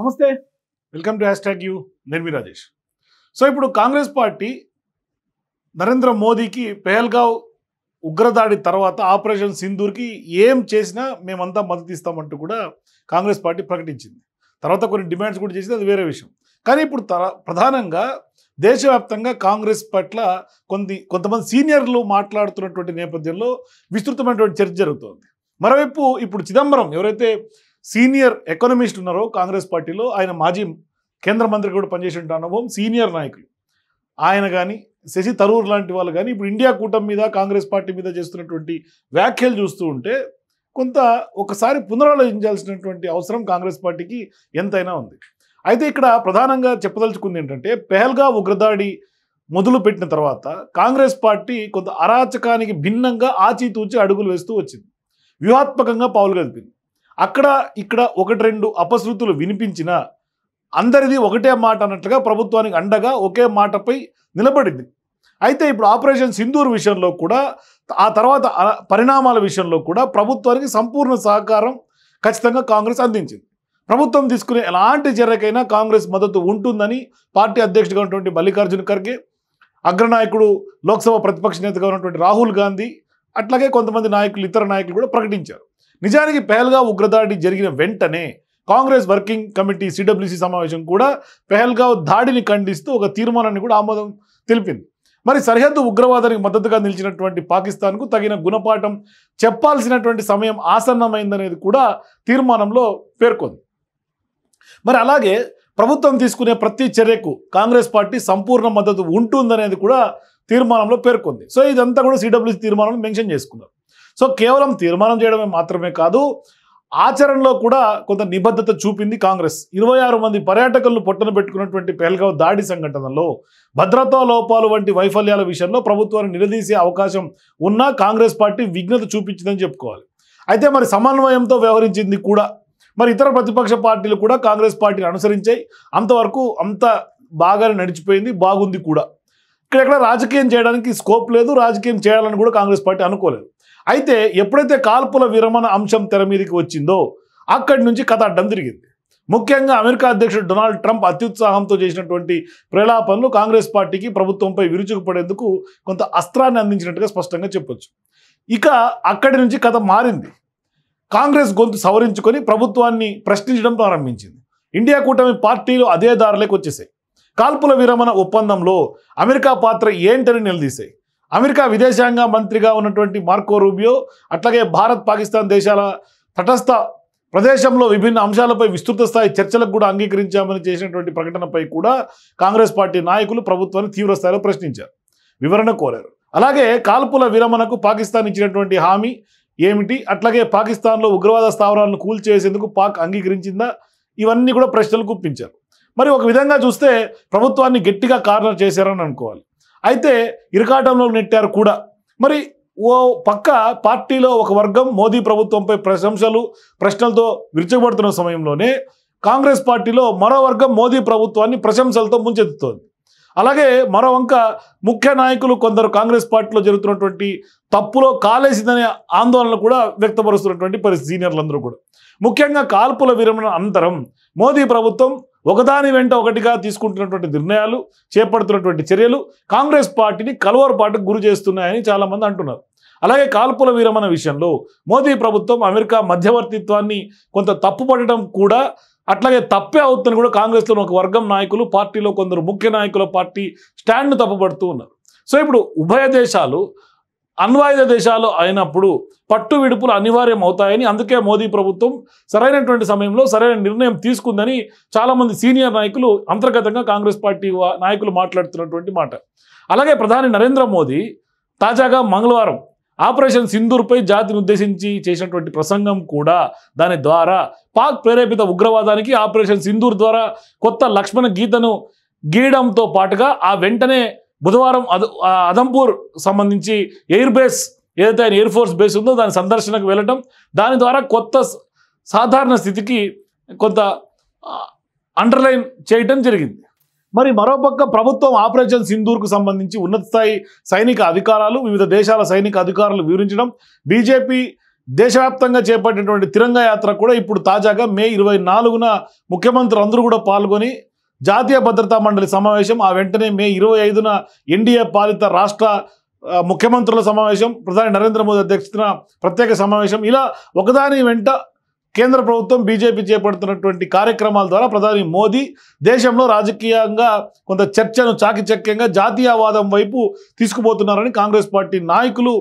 నమస్తే, welcome to #you. నేను మీ Rajesh. So ఇప్పుడు కాంగ్రెస్ పార్టీ నరేంద్ర మోదీకి పెహల్గావ్ ఉగ్రదాడి తర్వాత ఆపరేషన్ సింధూర్కి ఏం చేసినా మేమంతా మద్దతు ఇస్తామంటూ కూడా కాంగ్రెస్ పార్టీ ప్రకటించింది. తర్వాత కొన్ని డిమాండ్స్ కూడా చేసింది, అది వేరే విషయం. కానీ ఇప్పుడు ప్రధానంగా దేశవ్యాప్తంగా కాంగ్రెస్ పట్ల కొంతమంది సీనియర్లు మాట్లాడుతున్నటువంటి నేపథ్యంలో విస్తృతమైనటువంటి చర్చ జరుగుతోంది. మరోవైపు ఇప్పుడు చిదంబరం ఎవరైతే సీనియర్ ఎకనామిస్ట్ ఉన్నారో కాంగ్రెస్ పార్టీలో, ఆయన మాజీ కేంద్ర మంత్రి కూడా పనిచేసిన అనుభవం, సీనియర్ నాయకులు ఆయన కానీ శశి తరూర్ లాంటి వాళ్ళు కానీ ఇప్పుడు ఇండియా కూటమి మీద కాంగ్రెస్ పార్టీ మీద చేస్తున్నటువంటి వ్యాఖ్యలు చూస్తూ ఉంటే ఒకసారి పునరాలోచించాల్సినటువంటి అవసరం కాంగ్రెస్ పార్టీకి ఎంతైనా ఉంది. అయితే ఇక్కడ ప్రధానంగా చెప్పదలుచుకుంది ఏంటంటే, పెహల్గావ్ ఉగ్రదాడి మొదలుపెట్టిన తర్వాత కాంగ్రెస్ పార్టీ కొంత అరాచకానికి భిన్నంగా ఆచితూచి అడుగులు వేస్తూ వచ్చింది. వ్యూహాత్మకంగా పావులు కదిపింది. అక్కడ ఇక్కడ ఒకటి రెండు అపశృతులు వినిపించినా అందరిది ఒకటే మాట అన్నట్లుగా ప్రభుత్వానికి అండగా ఒకే మాటపై నిలబడింది. అయితే ఇప్పుడు ఆపరేషన్ సింధూర్ విషయంలో కూడా, ఆ తర్వాత పరిణామాల విషయంలో కూడా ప్రభుత్వానికి సంపూర్ణ సహకారం ఖచ్చితంగా కాంగ్రెస్ అందించింది. ప్రభుత్వం తీసుకునే ఎలాంటి చర్యకైనా కాంగ్రెస్ మద్దతు ఉంటుందని పార్టీ అధ్యక్షుడిగా ఉన్నటువంటి మల్లికార్జున ఖర్గే, అగ్రనాయకుడు లోక్సభ ప్రతిపక్ష నేతగా ఉన్నటువంటి రాహుల్ గాంధీ, అట్లాగే కొంతమంది నాయకులు, ఇతర నాయకులు కూడా ప్రకటించారు. నిజానికి పెహల్గావ్ ఉగ్రదాడి జరిగిన వెంటనే కాంగ్రెస్ వర్కింగ్ కమిటీ సిడబ్ల్యూసీ సమావేశం కూడా పెహల్గావ్ దాడిని ఖండిస్తూ ఒక తీర్మానాన్ని కూడా ఆమోదం తెలిపింది. మరి సరిహద్దు ఉగ్రవాదానికి మద్దతుగా నిలిచినటువంటి పాకిస్తాన్కు తగిన గుణపాఠం చెప్పాల్సినటువంటి సమయం ఆసన్నమైందనేది కూడా తీర్మానంలో పేర్కొంది. మరి అలాగే ప్రభుత్వం తీసుకునే ప్రతి చర్యకు కాంగ్రెస్ పార్టీ సంపూర్ణ మద్దతు ఉంటుందనేది కూడా తీర్మానంలో పేర్కొంది. సో ఇదంతా కూడా సిడబ్ల్యూసీ తీర్మానంలో మెన్షన్ చేసుకున్నారు. సో కేవలం తీర్మానం చేయడమే మాత్రమే కాదు, ఆచరణలో కూడా కొంత నిబద్ధత చూపింది కాంగ్రెస్. 26 మంది పర్యాటకులను పొట్టన పెట్టుకున్నటువంటి పెహల్గావ్ దాడి సంఘటనలో భద్రతా లోపాలు వంటి వైఫల్యాల విషయంలో ప్రభుత్వాన్ని నిలదీసే అవకాశం ఉన్నా కాంగ్రెస్ పార్టీ విఘ్నత చూపించిందని చెప్పుకోవాలి. అయితే మరి సమన్వయంతో వ్యవహరించింది కూడా. మరి ఇతర ప్రతిపక్ష పార్టీలు కూడా కాంగ్రెస్ పార్టీని అనుసరించాయి. అంతవరకు అంత బాగానే నడిచిపోయింది, బాగుంది కూడా. ఇక్కడెక్కడ రాజకీయం చేయడానికి స్కోప్ లేదు, రాజకీయం చేయాలని కూడా కాంగ్రెస్ పార్టీ అనుకోలేదు. అయితే ఎప్పుడైతే కాల్పుల విరమణ అంశం తెర మీదకి వచ్చిందో అక్కడి నుంచి కథ అడ్డం తిరిగింది. ముఖ్యంగా అమెరికా అధ్యక్షుడు డొనాల్డ్ ట్రంప్ అత్యుత్సాహంతో చేసినటువంటి ప్రలాపనలు కాంగ్రెస్ పార్టీకి ప్రభుత్వంపై విరుచుకుపడేందుకు కొంత అస్త్రాన్ని అందించినట్టుగా స్పష్టంగా చెప్పొచ్చు. ఇక అక్కడి నుంచి కథ మారింది. కాంగ్రెస్ గొంతు సవరించుకొని ప్రభుత్వాన్ని ప్రశ్నించడం ప్రారంభించింది. ఇండియా కూటమి పార్టీలు అదే దారిలోకి వచ్చేసాయి. కాల్పుల విరమణ ఒప్పందంలో అమెరికా పాత్ర ఏంటని నిలదీశాయి. అమెరికా విదేశాంగ మంత్రిగా ఉన్నటువంటి మార్కో రూబియో, అట్లాగే భారత్ పాకిస్తాన్ దేశాల తటస్థ ప్రదేశంలో విభిన్న అంశాలపై విస్తృత స్థాయి చర్చలకు కూడా అంగీకరించామని చేసినటువంటి ప్రకటనపై కూడా కాంగ్రెస్ పార్టీ నాయకులు ప్రభుత్వాన్ని తీవ్రస్థాయిలో ప్రశ్నించారు, వివరణ కోరారు. అలాగే కాల్పుల విరమణకు పాకిస్తాన్ ఇచ్చినటువంటి హామీ ఏమిటి, అట్లాగే పాకిస్తాన్లో ఉగ్రవాద స్థావరాలను కూల్చేసేందుకు పాక్ అంగీకరించిందా, ఇవన్నీ కూడా ప్రశ్నలు గుప్పించారు. మరి ఒక విధంగా చూస్తే ప్రభుత్వాన్ని గట్టిగా కార్నర్ చేశారని అనుకోవాలి. అయితే ఇరకాటంలో నెట్టారు కూడా. మరి ఓ పక్క పార్టీలో ఒక వర్గం మోదీ ప్రభుత్వంపై ప్రశ్నలతో విరుచుకుపడుతున్న సమయంలోనే కాంగ్రెస్ పార్టీలో మరో వర్గం మోదీ ప్రభుత్వాన్ని ప్రశంసలతో ముంచెత్తుతోంది. అలాగే మరో వంక ముఖ్య నాయకులు కొందరు కాంగ్రెస్ పార్టీలో జరుగుతున్నటువంటి తప్పులో కాలేసిందనే ఆందోళన కూడా వ్యక్తపరుస్తున్నటువంటి పరిస్థితి సీనియర్లందరూ కూడా. ముఖ్యంగా కాల్పుల విరమణ అనంతరం మోదీ ప్రభుత్వం ఒకదాని వెంట ఒకటిగా తీసుకుంటున్నటువంటి నిర్ణయాలు, చేపడుతున్నటువంటి చర్యలు కాంగ్రెస్ పార్టీని కలవరపాటుకు గురి చేస్తున్నాయని చాలామంది అంటున్నారు. అలాగే కాల్పుల విరమణ విషయంలో మోదీ ప్రభుత్వం అమెరికా మధ్యవర్తిత్వాన్ని కొంత తప్పుపడటం కూడా అట్లాగే తప్పే అవుతుందని కూడా కాంగ్రెస్లో ఒక వర్గం నాయకులు, పార్టీలో కొందరు ముఖ్య నాయకుల పార్టీ స్టాండ్ను తప్పుపడుతూ ఉన్నారు. సో ఇప్పుడు ఉభయ దేశాలు అణ్వాయుధ దేశాలు అయినప్పుడు పట్టు విడుపులు అనివార్యం అవుతాయని, అందుకే మోదీ ప్రభుత్వం సరైనటువంటి సమయంలో సరైన నిర్ణయం తీసుకుందని చాలామంది సీనియర్ నాయకులు అంతర్గతంగా కాంగ్రెస్ పార్టీ నాయకులు మాట్లాడుతున్నటువంటి మాట. అలాగే ప్రధాని నరేంద్ర మోదీ తాజాగా మంగళవారం ఆపరేషన్ సింధూర్పై జాతిని ఉద్దేశించి చేసినటువంటి ప్రసంగం కూడా దాని ద్వారా పాక్ ప్రేరేపిత ఉగ్రవాదానికి ఆపరేషన్ సింధూర్ ద్వారా కొత్త లక్ష్మణ గీతను గీయడంతో పాటుగా ఆ వెంటనే బుధవారం అదంపూర్ సంబంధించి ఎయిర్ బేస్, ఏదైతే ఆయన ఎయిర్ ఫోర్స్ బేస్ ఉందో దాని సందర్శనకు వెళ్ళటం, దాని ద్వారా కొత్త సాధారణ స్థితికి కొంత అండర్లైన్ చేయటం జరిగింది. మరి మరోపక్క ప్రభుత్వం ఆపరేషన్ సింధూర్కు సంబంధించి ఉన్నత స్థాయి సైనిక అధికారాలు, వివిధ దేశాల సైనిక అధికారులు వివరించడం, బీజేపీ దేశవ్యాప్తంగా చేపట్టినటువంటి తిరంగా యాత్ర కూడా ఇప్పుడు తాజాగా మే 24న ముఖ్యమంత్రులు అందరూ కూడా పాల్గొని జాతీయ భద్రతా మండలి సమావేశం, ఆ వెంటనే మే 25న ఎన్డీఏ పాలిత రాష్ట్ర ముఖ్యమంత్రుల సమావేశం, ప్రధాని నరేంద్ర మోదీ అధ్యక్షతన ప్రత్యేక సమావేశం, ఇలా ఒకదాని వెంట కేంద్ర ప్రభుత్వం బీజేపీ చేపడుతున్నటువంటి కార్యక్రమాల ద్వారా ప్రధాని మోదీ దేశంలో రాజకీయంగా కొంత చర్చను చాకిచక్యంగా జాతీయవాదం వైపు తీసుకుపోతున్నారని కాంగ్రెస్ పార్టీ నాయకులు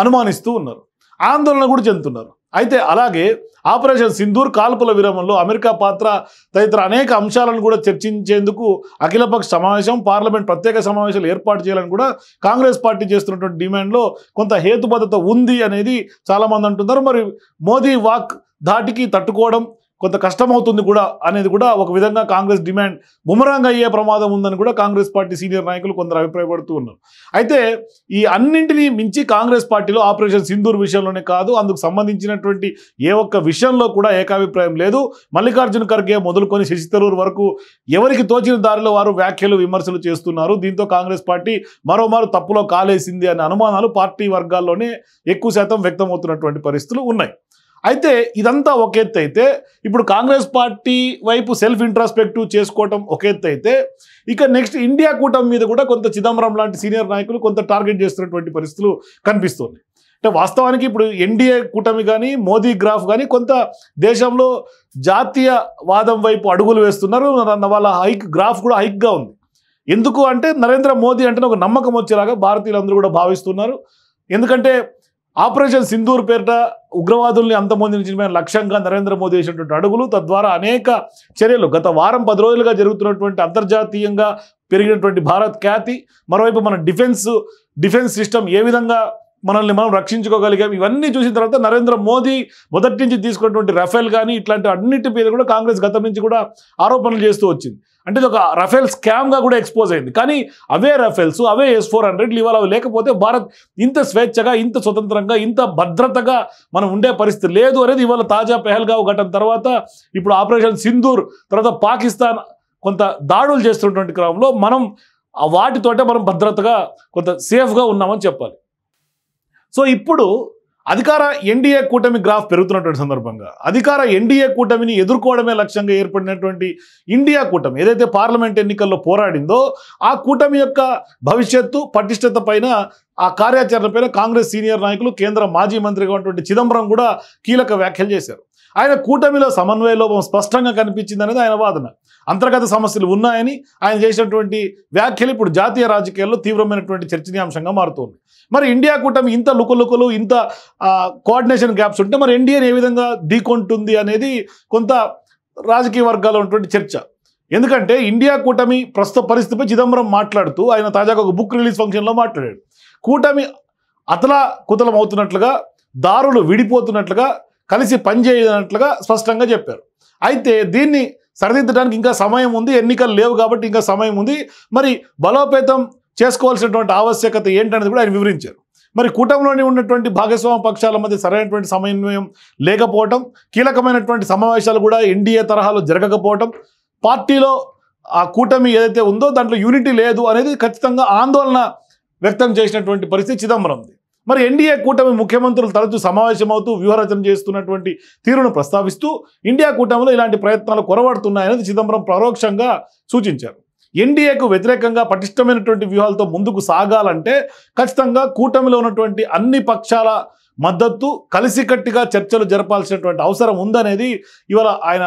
అనుమానిస్తూ ఉన్నారు, ఆందోళన కూడా చెందుతున్నారు. అయితే అలాగే ఆపరేషన్ సింధూర్, కాల్పుల విరామంలో అమెరికా పాత్ర తదితర అనేక అంశాలను కూడా చర్చించేందుకు అఖిలపక్ష సమావేశం, పార్లమెంట్ ప్రత్యేక సమావేశాలు ఏర్పాటు చేయాలని కూడా కాంగ్రెస్ పార్టీ చేస్తున్నటువంటి డిమాండ్లో కొంత హేతుబద్ధత ఉంది అనేది చాలామంది అంటున్నారు. మరి మోదీ వాక్ ధాటికి తట్టుకోవడం కొంత కష్టమవుతుంది కూడా అనేది కూడా ఒక విధంగా కాంగ్రెస్ డిమాండ్ బుమరాంగ్ అయ్యే ప్రమాదం ఉందని కూడా కాంగ్రెస్ పార్టీ సీనియర్ నాయకులు కొందరు అభిప్రాయపడుతూ ఉన్నారు. అయితే ఈ అన్నింటినీ మించి కాంగ్రెస్ పార్టీలో ఆపరేషన్ సింధూర్ విషయంలోనే కాదు, అందుకు సంబంధించినటువంటి ఏ ఒక్క విషయంలో కూడా ఏకాభిప్రాయం లేదు. మల్లికార్జున ఖర్గే మొదలుకొని శశి థరూర్ వరకు ఎవరికి తోచిన దారిలో వారు వ్యాఖ్యలు, విమర్శలు చేస్తున్నారు. దీంతో కాంగ్రెస్ పార్టీ మరోమారు తప్పులో కాలేసింది అనే అనుమానాలు పార్టీ వర్గాల్లోనే ఎక్కువ శాతం వ్యక్తమవుతున్నటువంటి పరిస్థితులు ఉన్నాయి. అయితే ఇదంతా ఒక ఎత్తు అయితే, ఇప్పుడు కాంగ్రెస్ పార్టీ వైపు సెల్ఫ్ ఇంట్రాస్పెక్టివ్ చేసుకోవటం ఒక ఎత్తు అయితే, ఇక నెక్స్ట్ ఇండియా కూటమి మీద కూడా కొంత చిదంబరం లాంటి సీనియర్ నాయకులు కొంత టార్గెట్ చేస్తున్నటువంటి పరిస్థితులు కనిపిస్తుంది. అంటే వాస్తవానికి ఇప్పుడు ఎన్డీఏ కూటమి కానీ, మోదీ గ్రాఫ్ కానీ కొంత దేశంలో జాతీయవాదం వైపు అడుగులు వేస్తున్నారు. వాళ్ళ గ్రాఫ్ కూడా హైక్గా ఉంది. ఎందుకు అంటే నరేంద్ర మోదీ అంటే ఒక నమ్మకం వచ్చేలాగా భారతీయులందరూ కూడా భావిస్తున్నారు. ఎందుకంటే ఆపరేషన్ సింధూర్ పేరిట ఉగ్రవాదుల్ని అంతమొందించడమే లక్ష్యంగా నరేంద్ర మోదీ చేసినటువంటి అడుగులు, తద్వారా అనేక చర్యలు గత వారం 10 రోజులుగా జరుగుతున్నటువంటి అంతర్జాతీయంగా పెరిగినటువంటి భారత్ ఖ్యాతి, మరోవైపు మన డిఫెన్స్ సిస్టమ్ ఏ విధంగా మనల్ని మనం రక్షించుకోగలిగాం, ఇవన్నీ చూసిన తర్వాత నరేంద్ర మోదీ మొదటి నుంచి తీసుకున్నటువంటి రఫేల్ కానీ ఇట్లాంటి అన్నిటి మీద కూడా కాంగ్రెస్ గతం నుంచి కూడా ఆరోపణలు చేస్తూ వచ్చింది. అంటే ఇది ఒక రఫేల్ స్కామ్గా కూడా ఎక్స్పోజ్ అయింది. కానీ అవే రఫేల్స్, అవే S-400 ఇవాళ అవి లేకపోతే భారత్ ఇంత స్వేచ్ఛగా, ఇంత స్వతంత్రంగా, ఇంత భద్రతగా మనం ఉండే పరిస్థితి లేదు అనేది ఇవాళ తాజా పెహల్గావ్ ఘటన తర్వాత, ఇప్పుడు ఆపరేషన్ సింధూర్ తర్వాత పాకిస్తాన్ కొంత దాడులు చేస్తున్నటువంటి క్రమంలో మనం వాటితోటే మనం భద్రతగా కొంత సేఫ్గా ఉన్నామని చెప్పాలి. సో ఇప్పుడు అధికార ఎన్డీఏ కూటమి గ్రాఫ్ పెరుగుతున్నటువంటి సందర్భంగా అధికార ఎన్డీఏ కూటమిని ఎదుర్కోవడమే లక్ష్యంగా ఏర్పడినటువంటి ఇండియా కూటమి ఏదైతే పార్లమెంట్ ఎన్నికల్లో పోరాడిందో, ఆ కూటమి యొక్క భవిష్యత్తు పటిష్టత పైన, ఆ కార్యాచరణ పైన కాంగ్రెస్ సీనియర్ నాయకులు, కేంద్ర మాజీ మంత్రిగా ఉన్నటువంటి చిదంబరం కూడా కీలక వ్యాఖ్యలు చేశారు. ఆయన కూటమిలో సమన్వయ లోపం స్పష్టంగా కనిపించింది అనేది ఆయన వాదన. అంతర్గత సమస్యలు ఉన్నాయని ఆయన చేసినటువంటి వ్యాఖ్యలు ఇప్పుడు జాతీయ రాజకీయాల్లో తీవ్రమైనటువంటి చర్చనీయాంశంగా మారుతోంది. మరి ఇండియా కూటమి ఇంత లుకలుకలు, ఇంత కోఆర్డినేషన్ గ్యాప్స్ ఉంటే మరి ఎన్డీఏని ఏ విధంగా ఢీకొంటుంది అనేది కొంత రాజకీయ వర్గాల్లో ఉన్నటువంటి చర్చ. ఎందుకంటే ఇండియా కూటమి ప్రస్తుత పరిస్థితిపై చిదంబరం మాట్లాడుతూ ఆయన తాజాగా ఒక బుక్ రిలీజ్ ఫంక్షన్లో మాట్లాడాడు. కూటమి అతలా కుతలం అవుతున్నట్లుగా, దారులు విడిపోతున్నట్లుగా, కలిసి పనిచేయనట్లుగా స్పష్టంగా చెప్పారు. అయితే దీన్ని సరిదిద్దడానికి ఇంకా సమయం ఉంది, ఎన్నికలు లేవు కాబట్టి ఇంకా సమయం ఉంది. మరి బలోపేతం చేసుకోవాల్సినటువంటి ఆవశ్యకత ఏంటనేది కూడా ఆయన వివరించారు. మరి కూటమిలోని ఉన్నటువంటి భాగస్వామ్య పక్షాల మధ్య సరైనటువంటి సమన్వయం లేకపోవటం, కీలకమైనటువంటి సమావేశాలు కూడా ఎన్డీఏ తరహాలో జరగకపోవటం, పార్టీలో ఆ కూటమి ఏదైతే ఉందో దాంట్లో యూనిటీ లేదు అనేది ఖచ్చితంగా ఆందోళన వ్యక్తం చేసినటువంటి పరిస్థితి చిదంబరంది. మరి ఎన్డీఏ కూటమి ముఖ్యమంత్రులు తరచూ సమావేశమవుతూ వ్యూహరచన చేస్తున్నటువంటి తీరును ప్రస్తావిస్తూ ఇండియా కూటమిలో ఇలాంటి ప్రయత్నాలు కొరవడుతున్నాయనేది చిదంబరం పరోక్షంగా సూచించారు. ఎన్డీఏకు వ్యతిరేకంగా పటిష్టమైనటువంటి వ్యూహాలతో ముందుకు సాగాలంటే ఖచ్చితంగా కూటమిలో ఉన్నటువంటి అన్ని పక్షాల మద్దతు, కలిసికట్టుగా చర్చలు జరపాల్సినటువంటి అవసరం ఉందనేది ఇవాళ ఆయన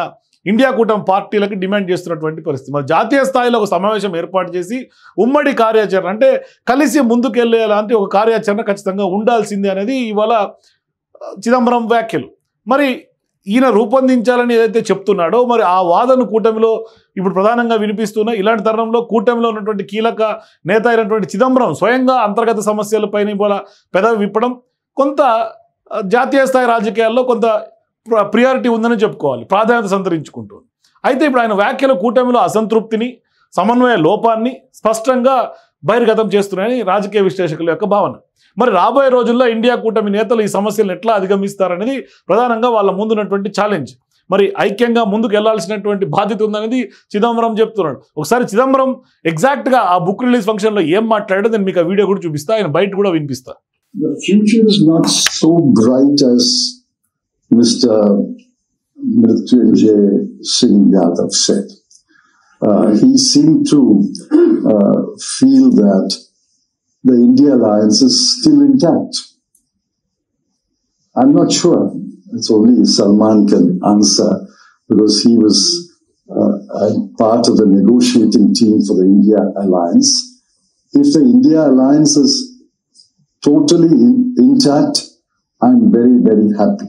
ఇండియా కూటమి పార్టీలకు డిమాండ్ చేస్తున్నటువంటి పరిస్థితి. మరి జాతీయ స్థాయిలో ఒక సమావేశం ఏర్పాటు చేసి ఉమ్మడి కార్యాచరణ అంటే కలిసి ముందుకెళ్ళేలాంటి ఒక కార్యాచరణ ఖచ్చితంగా ఉండాల్సిందే అనేది ఇవాళ చిదంబరం వ్యాఖ్యలు. మరి ఈయన రూపొందించాలని ఏదైతే చెప్తున్నాడో మరి ఆ వాదన కూటమిలో ఇప్పుడు ప్రధానంగా వినిపిస్తున్న ఇలాంటి తరుణంలో కూటమిలో ఉన్నటువంటి కీలక నేత అయినటువంటి చిదంబరం స్వయంగా అంతర్గత సమస్యలపైన ఇవాళ పెదవి విప్పడం కొంత జాతీయ స్థాయి రాజకీయాల్లో కొంత ప్రియారిటీ ఉందని చెప్పుకోవాలి, ప్రాధాన్యత సంతరించుకుంటుంది. అయితే ఇప్పుడు ఆయన వ్యాఖ్యలు కూటమిలో అసంతృప్తిని, సమన్వయ లోపాన్ని స్పష్టంగా బహిర్గతం చేస్తున్నాయని రాజకీయ విశ్లేషకుల యొక్క భావన. మరి రాబోయే రోజుల్లో ఇండియా కూటమి నేతలు ఈ సమస్యలను ఎట్లా అధిగమిస్తారనేది ప్రధానంగా వాళ్ళ ముందున్నటువంటి ఛాలెంజ్. మరి ఐక్యంగా ముందుకు వెళ్లాల్సినటువంటి బాధ్యత ఉందనేది చిదంబరం చెప్తున్నాడు. ఒకసారి చిదంబరం ఎగ్జాక్ట్గా ఆ బుక్ రిలీజ్ ఫంక్షన్లో ఏం మాట్లాడాడో నేను మీకు ఆ వీడియో కూడా చూపిస్తా, ఆయన బయట కూడా వినిపిస్తా. The future is not so bright as Mr. Mrityunjay Singh Yadav said. He seemed to feel that the India alliance is still intact. I'm not sure. It's only Salman can answer, because he was part of the negotiating team for the India alliance. If the India alliance is totally intact, I'm very, very happy.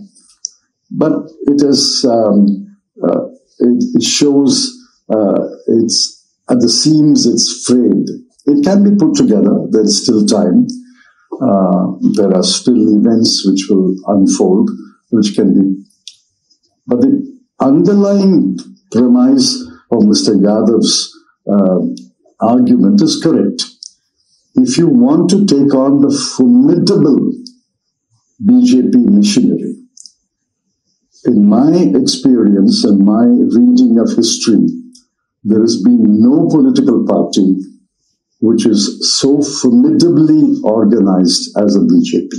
But it is, it shows it's at the seams, it's frayed. It can be put together. There is still time. There are still events which will unfold, which can be. But the underlying premise of Mr. Yadav's argument is correct. If you want to take on the formidable BJP machinery, in my experience and my reading of history, there has been no political party which is so formidably organized as a BJP.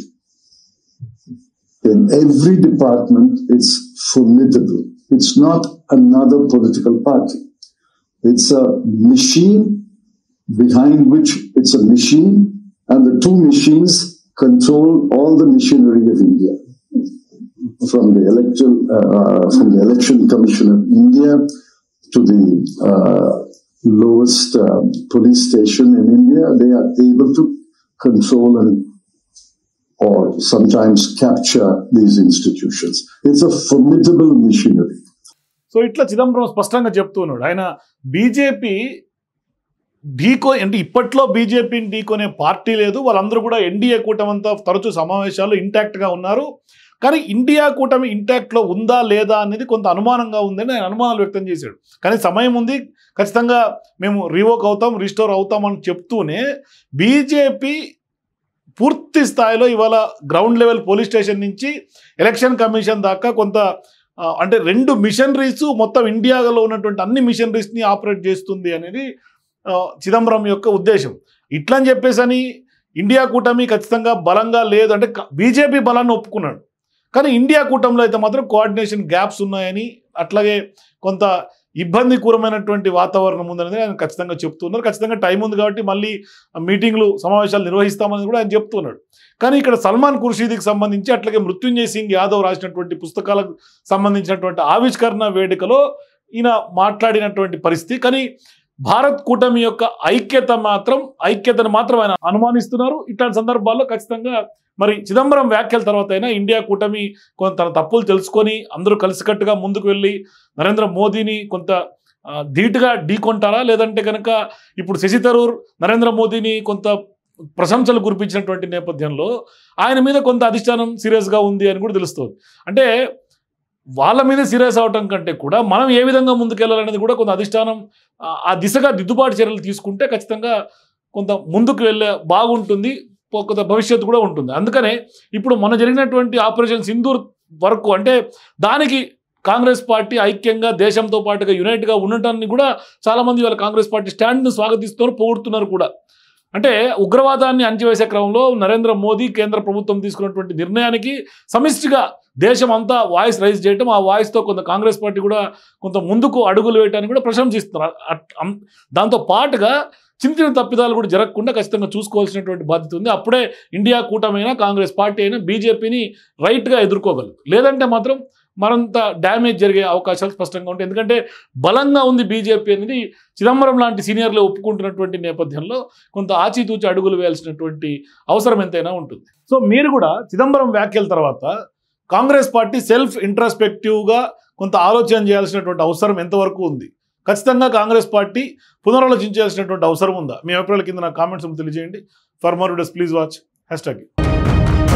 In every department, it's formidable. It's not another political party. It's a machine behind which it's a machine, and the two machines control all the machinery of India. From the Election Commission of India to the lowest police station in India, they are able to control and or sometimes capture these institutions. It's a formidable machinery. So ఇట్లా చిదంబరం స్పష్టంగా చెప్తున్నాడు. ఆయన BJP అంటే ఇప్పట్లో బీజేపీని ఢీకొనే party లేదు. వాళ్ళందరూ కూడా ఎన్డీఏ కూటమి అంతా తరచూ సమావేశాలు ఇంటాక్ట్గా ఉన్నారు. కానీ ఇండియా కూటమి ఇంటాక్ట్లో ఉందా లేదా అనేది కొంత అనుమానంగా ఉందని ఆయన అనుమానాలు వ్యక్తం చేశాడు. కానీ సమయం ఉంది, ఖచ్చితంగా మేము రివోక్ అవుతాం, రిస్టోర్ అవుతామని చెప్తూనే బీజేపీ పూర్తి స్థాయిలో ఇవాళ గ్రౌండ్ లెవెల్ పోలీస్ స్టేషన్ నుంచి ఎలక్షన్ కమిషన్ దాకా కొంత అంటే 2 మిషనరీస్ మొత్తం ఇండియాలో ఉన్నటువంటి అన్ని మిషనరీస్ని ఆపరేట్ చేస్తుంది అనేది చిదంబరం యొక్క ఉద్దేశం. ఇట్లని చెప్పేసి ఇండియా కూటమి ఖచ్చితంగా బలంగా లేదు అంటే బీజేపీ బలాన్ని ఒప్పుకున్నాడు. కానీ ఇండియా కూటమిలో అయితే మాత్రం కోఆర్డినేషన్ గ్యాప్స్ ఉన్నాయని, అట్లాగే కొంత ఇబ్బందికరమైనటువంటి వాతావరణం ఉందనేది ఆయన ఖచ్చితంగా చెప్తున్నారు. ఖచ్చితంగా టైం ఉంది కాబట్టి మళ్ళీ మీటింగ్లు సమావేశాలు నిర్వహిస్తామని కూడా ఆయన చెప్తున్నాడు. కానీ ఇక్కడ సల్మాన్ ఖుర్షీద్కి సంబంధించి, అట్లాగే మృత్యుంజయ్ సింగ్ యాదవ్ రాసినటువంటి పుస్తకాలకు సంబంధించినటువంటి ఆవిష్కరణ వేడుకలో ఈయన మాట్లాడినటువంటి పరిస్థితి. కానీ భారత్ కూటమి యొక్క ఐక్యతను మాత్రం ఆయన అనుమానిస్తున్నారు. ఇట్లాంటి సందర్భాల్లో ఖచ్చితంగా మరి చిదంబరం వ్యాఖ్యల తర్వాత అయినా ఇండియా కూటమి కొంత తన తప్పులు తెలుసుకొని అందరూ కలిసికట్టుగా ముందుకు వెళ్ళి నరేంద్ర మోదీని కొంత ధీటుగా ఢీకొంటారా, లేదంటే కనుక ఇప్పుడు శశి థరూర్ నరేంద్ర మోదీని కొంత ప్రశంసలు కురిపించినటువంటి నేపథ్యంలో ఆయన మీద కొంత అధిష్టానం సీరియస్గా ఉంది అని కూడా తెలుస్తుంది. అంటే వాళ్ళ మీద సీరియస్ అవటం కంటే కూడా మనం ఏ విధంగా ముందుకెళ్ళాలనేది కూడా కొంత అధిష్టానం ఆ దిశగా దిద్దుబాటు చర్యలు తీసుకుంటే ఖచ్చితంగా కొంత ముందుకు వెళ్ళే బాగుంటుంది, కొంత భవిష్యత్తు కూడా ఉంటుంది. అందుకనే ఇప్పుడు మన జరిగినటువంటి ఆపరేషన్ సింధూర్ వరకు అంటే దానికి కాంగ్రెస్ పార్టీ ఐక్యంగా దేశంతో పాటుగా యునైట్గా ఉండటాన్ని కూడా చాలామంది వాళ్ళ కాంగ్రెస్ పార్టీ స్టాండ్ను స్వాగతిస్తున్నారు, పొగుడుతున్నారు కూడా. అంటే ఉగ్రవాదాన్ని అణచివేసే క్రమంలో నరేంద్ర మోదీ కేంద్ర ప్రభుత్వం తీసుకున్నటువంటి నిర్ణయానికి సమిష్టిగా దేశం అంతా వాయిస్ రైజ్ చేయటం, ఆ వాయిస్తో కొంత కాంగ్రెస్ పార్టీ కూడా కొంత ముందుకు అడుగులు వేయడానికి కూడా ప్రశంసిస్తున్నారు. దాంతో పాటుగా చిన్న తప్పిదాలు కూడా జరగకుండా ఖచ్చితంగా చూసుకోవాల్సినటువంటి బాధ్యత ఉంది. అప్పుడే ఇండియా కూటమైనా కాంగ్రెస్ పార్టీ అయినా బీజేపీని రైట్గా ఎదుర్కోగలదు. లేదంటే మాత్రం మరింత డ్యామేజ్ జరిగే అవకాశాలు స్పష్టంగా ఉంటాయి. ఎందుకంటే బలంగా ఉంది బీజేపీ అనేది చిదంబరం లాంటి సీనియర్లు ఒప్పుకుంటున్నటువంటి నేపథ్యంలో కొంత ఆచితూచి అడుగులు వేయాల్సినటువంటి అవసరం ఎంతైనా ఉంటుంది. సో మీరు కూడా చిదంబరం వ్యాఖ్యల తర్వాత కాంగ్రెస్ పార్టీ సెల్ఫ్ ఇంట్రాస్పెక్టివ్గా కొంత ఆలోచన చేయాల్సినటువంటి అవసరం ఎంతవరకు ఉంది? ఖచ్చితంగా కాంగ్రెస్ పార్టీ పునరాలోచించాల్సినటువంటి అవసరం ఉందా? మీ అభిప్రాయాల కింద నా కామెంట్స్ తెలియజేయండి. For more videos please watch #.